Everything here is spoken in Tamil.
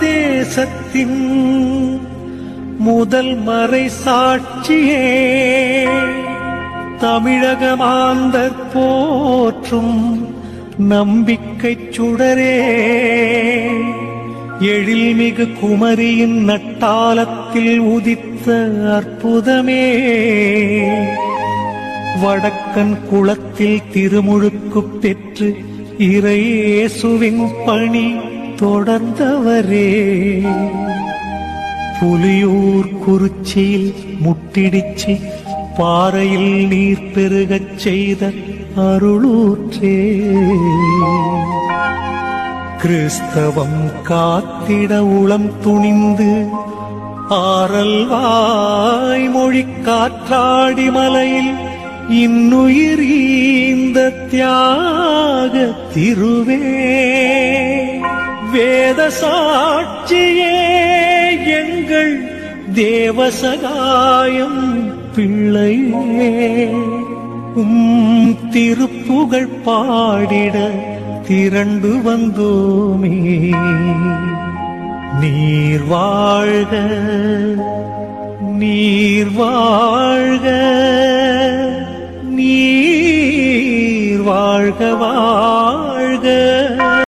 தேசத்தின் முதல் மறை சாட்சியே, தமிழக மாந்தர் போற்றும் நம்பிக்கை சுடரே, எழில்மிகு குமரியின் நட்டாலத்தில் உதித்த அற்புதமே, வடக்கன் குளத்தில் திருமுழுக்கு பெற்று இறையேசுவின் பணி தொடர்ந்தவரே, புலியூர் குறிச்சியில் முட்டிடிச்சு பாறையில் நீர் பெருகச் செய்த அருளூற்றே, கிறிஸ்தவம் காத்திட உளம் துணிந்து ஆரல் வாய்மொழி காற்றாடி மலையில் இன்னுயிர் ஈந்த தியாக திருவே, வேத சாட்சியே எங்கள் தேவசகாயம் பிள்ளையே, திருப்புகழ் பாடிட திரண்டு வந்தோமே, நீர் வாழ்க நீர் வாழ்க நீர் வாழ்க வாழ்க.